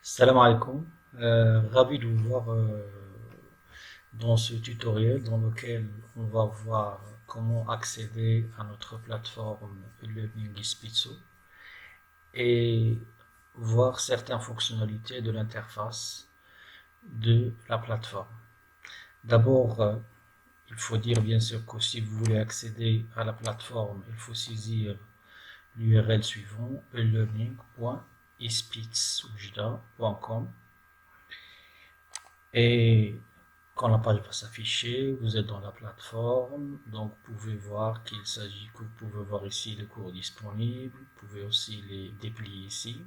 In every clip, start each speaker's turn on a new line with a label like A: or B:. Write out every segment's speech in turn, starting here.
A: Salam alaikum. Ravi de vous voir dans ce tutoriel dans lequel on va voir comment accéder à notre plateforme e-learning Ispitzo et voir certaines fonctionnalités de l'interface de la plateforme. D'abord, il faut dire bien sûr que si vous voulez accéder à la plateforme, il faut saisir l'URL suivant e-learning.ispitsujda.com. Et quand la page va s'afficher, vous êtes dans la plateforme, donc vous pouvez voir qu'il s'agit que vous pouvez voir ici les cours disponibles, vous pouvez aussi les déplier ici.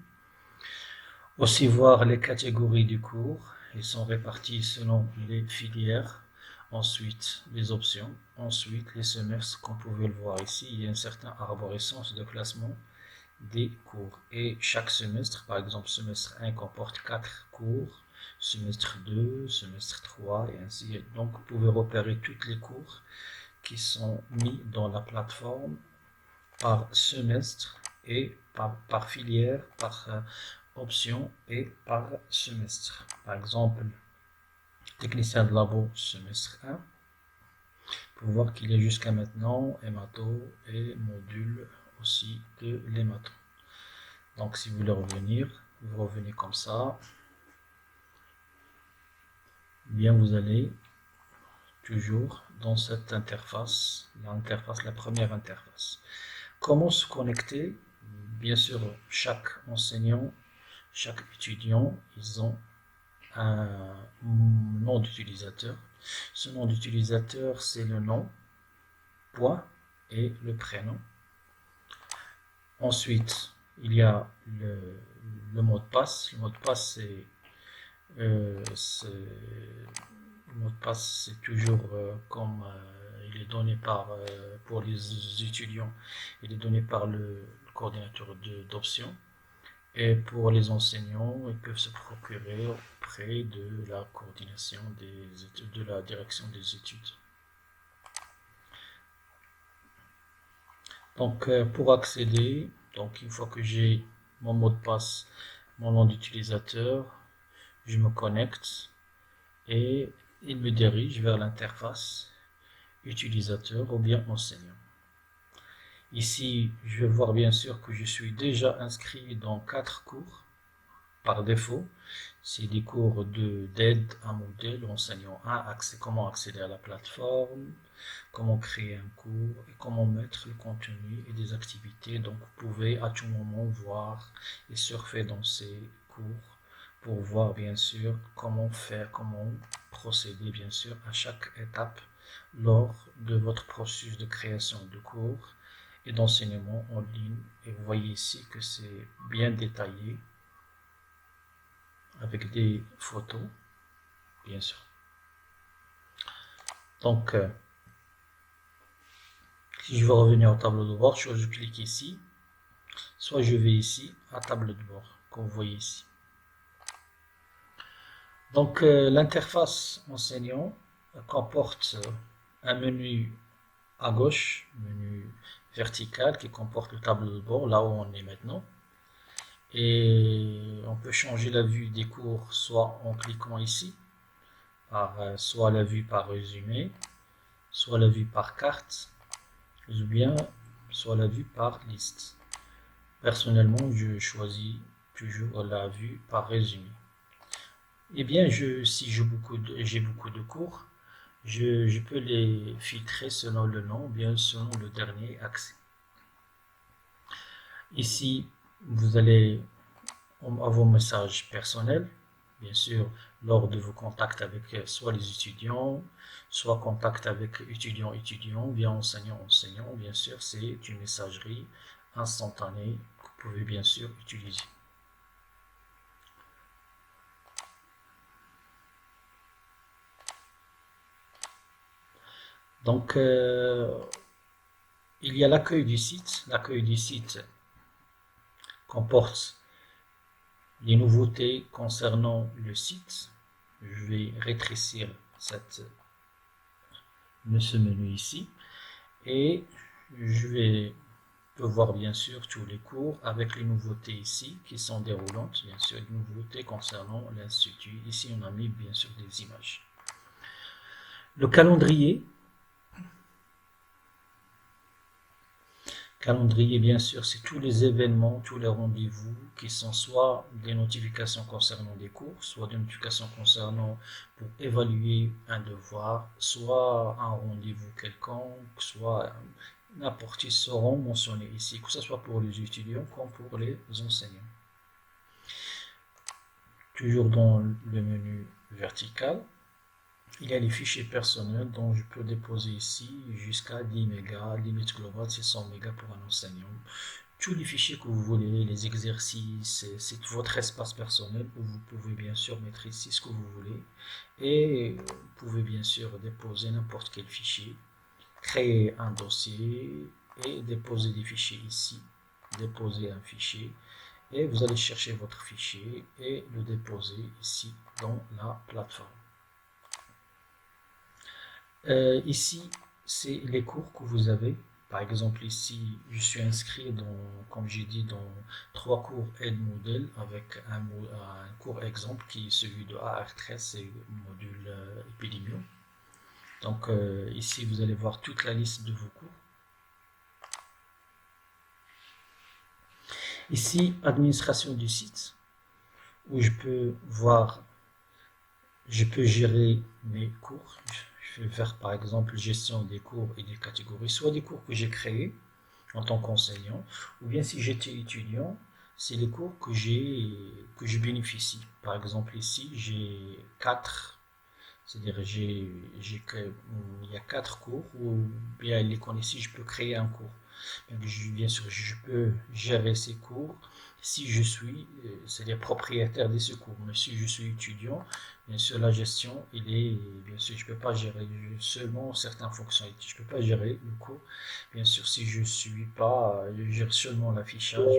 A: Aussi voir les catégories du cours, ils sont répartis selon les filières, ensuite les options, ensuite les semestres, comme vous pouvez le voir ici, il y a une certaine arborescence de classement des cours. Et chaque semestre, par exemple, semestre 1 comporte 4 cours, semestre 2, semestre 3, et ainsi de suite. Donc, vous pouvez repérer tous les cours qui sont mis dans la plateforme par semestre et par filière, par option et par semestre. Par exemple, technicien de labo, semestre 1. Vous pouvez voir qu'il y a jusqu'à maintenant hémato et module aussi de l'hémato. Donc si vous voulez revenir, vous revenez comme ça. Bien, vous allez toujours dans cette interface, la première interface. Comment se connecter? Bien sûr, chaque enseignant, chaque étudiant, ils ont un nom d'utilisateur. Ce nom d'utilisateur, c'est le nom, point, et le prénom. Ensuite, il y a le mot de passe. Le mot de passe, le mot de passe, c'est toujours comme il est donné pour les étudiants, il est donné par le coordinateur d'options. Et pour les enseignants, ils peuvent se procurer auprès de la coordination des études, de la direction des études. Donc, pour accéder, donc une fois que j'ai mon mot de passe, mon nom d'utilisateur, je me connecte et il me dirige vers l'interface utilisateur ou bien enseignant. Ici, je vais voir bien sûr que je suis déjà inscrit dans 4 cours par défaut. C'est des cours d'aide à modèle, enseignant 1, comment accéder à la plateforme, comment créer un cours et comment mettre le contenu et des activités. Donc vous pouvez à tout moment voir et surfer dans ces cours pour voir bien sûr comment faire, comment procéder bien sûr à chaque étape lors de votre processus de création de cours et d'enseignement en ligne. Et vous voyez ici que c'est bien détaillé avec des photos, bien sûr. Donc, si je veux revenir au tableau de bord, soit je clique ici, soit je vais ici à tableau de bord, comme vous voyez ici. Donc, l'interface enseignant comporte un menu à gauche, menu vertical qui comporte le tableau de bord, là où on est maintenant. Et on peut changer la vue des cours soit en cliquant ici, soit la vue par résumé, soit la vue par carte, ou bien soit la vue par liste. Personnellement, je choisis toujours la vue par résumé. Eh bien, si j'ai beaucoup de cours, je peux les filtrer selon le nom ou bien selon le dernier accès. Ici, vous allez à vos messages personnels, bien sûr, lors de vos contacts avec soit les étudiants, soit contact avec étudiants-étudiants, bien enseignants-enseignants, bien sûr, c'est une messagerie instantanée que vous pouvez bien sûr utiliser. Donc, il y a l'accueil du site. L'accueil du site comporte les nouveautés concernant le site. Je vais rétrécir ce menu ici et je vais peut voir bien sûr tous les cours avec les nouveautés ici qui sont déroulantes, bien sûr, les nouveautés concernant l'institut. Ici, on a mis bien sûr des images. Le calendrier. Calendrier, bien sûr, c'est tous les événements, tous les rendez-vous qui sont soit des notifications concernant des cours, soit des notifications concernant pour évaluer un devoir, soit un rendez-vous quelconque, soit n'importe qui seront mentionnés ici, que ce soit pour les étudiants comme pour les enseignants. Toujours dans le menu vertical, il y a les fichiers personnels dont je peux déposer ici jusqu'à 10 mégas, limite globale 600 mégas pour un enseignant. Tous les fichiers que vous voulez, les exercices, c'est votre espace personnel où vous pouvez bien sûr mettre ici ce que vous voulez et vous pouvez bien sûr déposer n'importe quel fichier, créer un dossier et déposer des fichiers ici, déposer un fichier et vous allez chercher votre fichier et le déposer ici dans la plateforme. Ici, c'est les cours que vous avez. Par exemple, ici, je suis inscrit dans, comme j'ai dit, dans 3 cours aide modèle avec un cours exemple qui est celui de AR13 et module épidémio. Donc ici, vous allez voir toute la liste de vos cours. Ici, administration du site, où je peux voir, je peux gérer mes cours. Je vais faire par exemple gestion des cours et des catégories, soit des cours que j'ai créés en tant qu'enseignant, ou bien si j'étais étudiant, c'est les cours que je bénéficie. Par exemple ici, j'ai 4, c'est-à-dire il y a 4 cours, ou bien les ici je peux créer un cours. Bien sûr, je peux gérer ces cours si je suis, c'est-à-dire propriétaire de ce cours. Mais si je suis étudiant, bien sûr, la gestion, bien sûr, je ne peux pas gérer seulement certaines fonctionnalités. Je ne peux pas gérer le cours. Bien sûr, si je suis pas, je gère seulement l'affichage,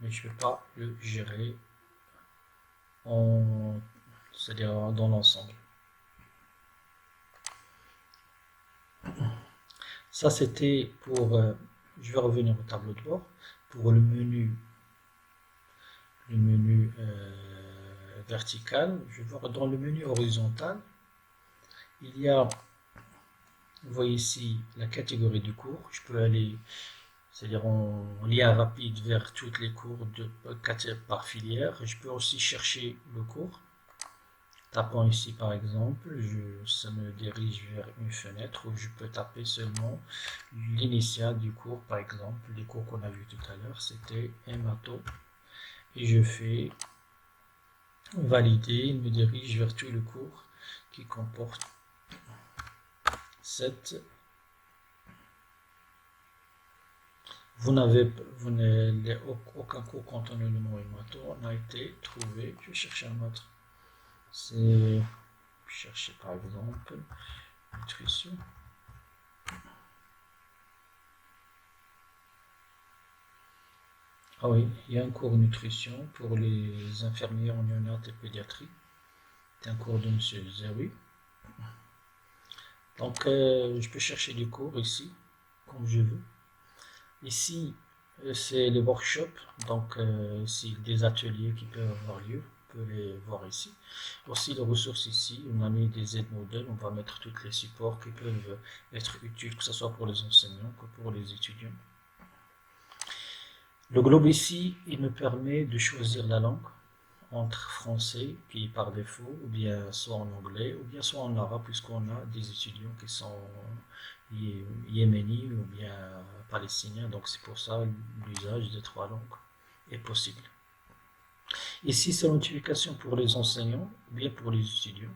A: mais je ne peux pas le gérer c'est-à-dire dans l'ensemble. Ça, c'était pour, je vais revenir au tableau de bord, pour le menu vertical. Je vais voir dans le menu horizontal, il y a, vous voyez ici, la catégorie du cours. Je peux aller, c'est-à-dire en lien rapide vers toutes les cours par filière. Je peux aussi chercher le cours. Tapant ici par exemple, ça me dirige vers une fenêtre où je peux taper seulement l'initiale du cours. Par exemple, les cours qu'on a vu tout à l'heure, c'était hémato. Et je fais valider, il me dirige vers tout le cours qui comporte cette. Aucun cours contenant le mot hémato n'a été trouvé. Je vais chercher un autre. C'est chercher par exemple nutrition. Ah oui, il y a un cours nutrition pour les infirmiers en néonat et pédiatrie. C'est un cours de monsieur Zawi. Donc je peux chercher des cours ici, comme je veux. Ici, c'est les workshops, donc c'est des ateliers qui peuvent avoir lieu. On peut les voir ici. Aussi les ressources ici, on a mis des aides modèles, on va mettre tous les supports qui peuvent être utiles, que ce soit pour les enseignants que pour les étudiants. Le globe ici, il me permet de choisir la langue entre français, qui est par défaut, ou bien soit en anglais, ou bien soit en arabe, puisqu'on a des étudiants qui sont yéménis ou bien palestiniens, donc c'est pour ça l'usage des 3 langues est possible. Ici, c'est la notification pour les enseignants, ou bien pour les étudiants.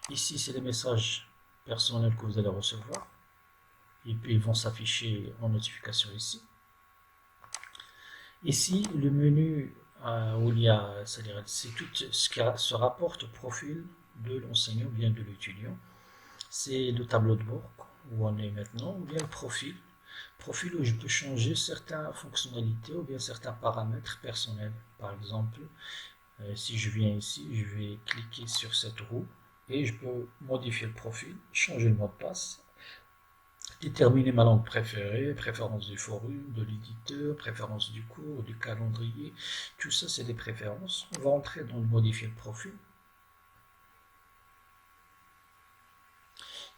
A: Ici, c'est les messages personnels que vous allez recevoir, et puis ils vont s'afficher en notification ici. Ici, le menu où il y a, c'est tout ce qui se rapporte au profil de l'enseignant ou bien de l'étudiant. C'est le tableau de bord où on est maintenant, ou bien le profil. Profil où je peux changer certaines fonctionnalités ou bien certains paramètres personnels. Par exemple, si je viens ici, je vais cliquer sur cette roue et je peux modifier le profil, changer le mot de passe, Déterminer ma langue préférée, préférence du forum, de l'éditeur, préférence du cours, du calendrier. Tout ça, c'est des préférences. On va entrer dans le modifier le profil.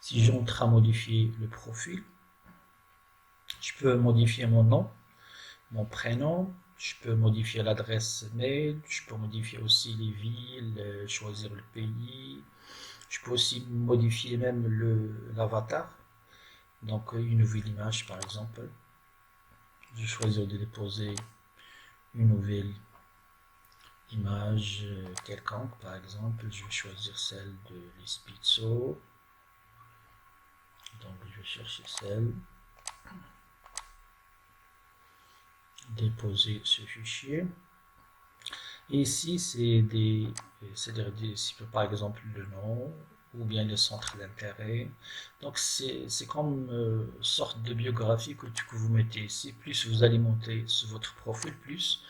A: Si j'entre à modifier le profil, je peux modifier mon nom, mon prénom, je peux modifier l'adresse mail, je peux modifier aussi les villes, choisir le pays, je peux aussi modifier même l'avatar, donc une nouvelle image par exemple. Je vais choisir de déposer une nouvelle image quelconque, par exemple, je vais choisir celle de l'Espizzo, donc je vais chercher celle, déposer ce fichier. Et ici, c'est par exemple le nom ou bien le centre d'intérêt. Donc c'est comme une sorte de biographie que vous mettez ici. Plus vous alimentez sur votre profil, plus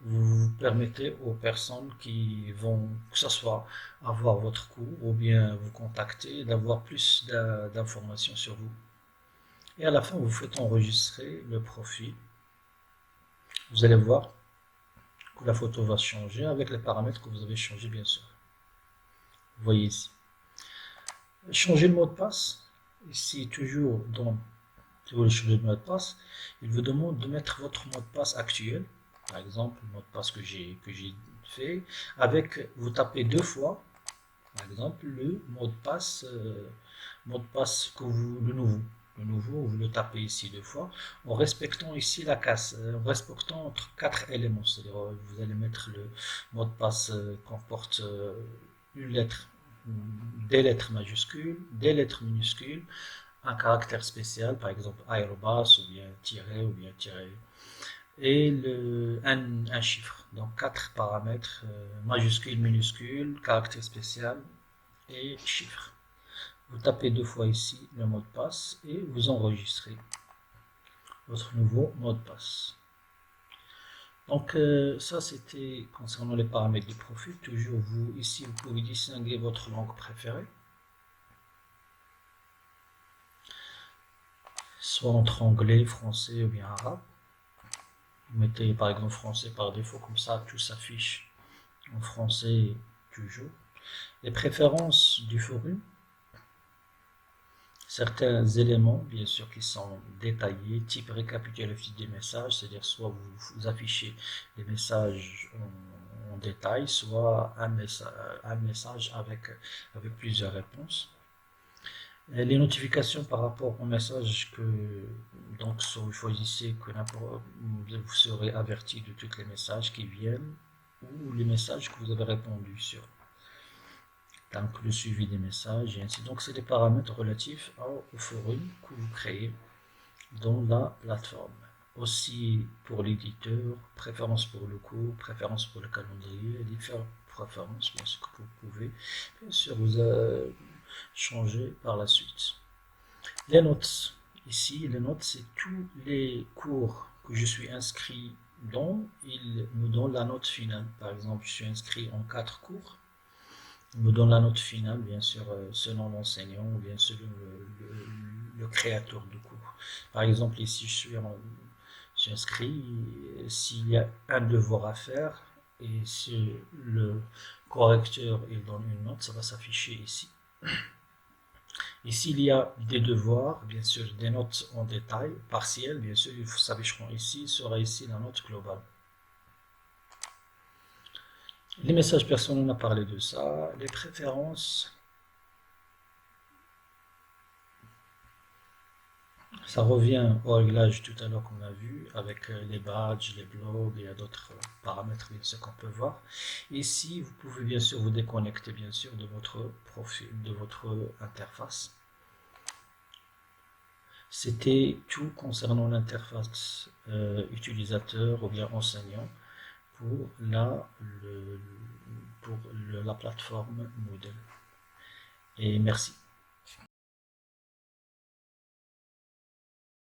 A: vous permettez aux personnes qui vont, que ce soit avoir votre cours ou bien vous contacter, d'avoir plus d'informations sur vous. Et à la fin, vous faites enregistrer le profil. Vous allez voir que la photo va changer avec les paramètres que vous avez changés, bien sûr. Vous voyez ici. Changer le mot de passe. Ici, toujours dans, si vous voulez changer le mot de passe, il vous demande de mettre votre mot de passe actuel. Par exemple, le mot de passe que j'ai fait. Vous tapez deux fois, par exemple, le mot de passe le nouveau. Le nouveau, vous le tapez ici deux fois, en respectant ici la case, en respectant entre quatre éléments. C'est-à-dire, vous allez mettre le mot de passe comporte une lettre, des lettres majuscules, des lettres minuscules, un caractère spécial, par exemple aérobas ou bien tiré, et un chiffre. Donc quatre paramètres, majuscule, minuscule, caractère spécial et chiffre. Vous tapez deux fois ici le mot de passe et vous enregistrez votre nouveau mot de passe. Donc ça c'était concernant les paramètres du profil. Toujours ici vous pouvez distinguer votre langue préférée, soit entre anglais, français ou bien arabe. Vous mettez par exemple français par défaut, comme ça tout s'affiche en français toujours. Les préférences du forum, certains éléments bien sûr qui sont détaillés, type récapitulatif des messages, c'est-à-dire soit vous affichez les messages en détail, soit un message avec plusieurs réponses. Les notifications par rapport aux messages donc vous choisissez que vous serez averti de tous les messages qui viennent ou les messages que vous avez répondu sur. Donc le suivi des messages et ainsi. Donc c'est des paramètres relatifs au forum que vous créez dans la plateforme. Aussi pour l'éditeur, préférence pour le cours, préférence pour le calendrier, différentes préférences bien sûr que vous pouvez bien sûr vous changer par la suite. Les notes. Ici, les notes, c'est tous les cours que je suis inscrit dans. Il me donne la note finale. Par exemple, je suis inscrit en 4 cours. Il me donne la note finale, bien sûr, selon l'enseignant ou bien selon le créateur du cours. Par exemple, ici, je suis inscrit. S'il y a un devoir à faire et si le correcteur il donne une note, ça va s'afficher ici. Et s'il y a des devoirs, bien sûr, des notes en détail, partielles, bien sûr, ils s'afficheront ici, sera ici la note globale. Les messages personnels, on a parlé de ça. Les préférences, ça revient au réglage tout à l'heure qu'on a vu, avec les badges, les blogs, il y a d'autres paramètres, bien sûr, qu'on peut voir. Ici, vous pouvez bien sûr vous déconnecter, bien sûr, de votre profil, de votre interface. C'était tout concernant l'interface utilisateur ou bien enseignant pour la plateforme Moodle. Et merci.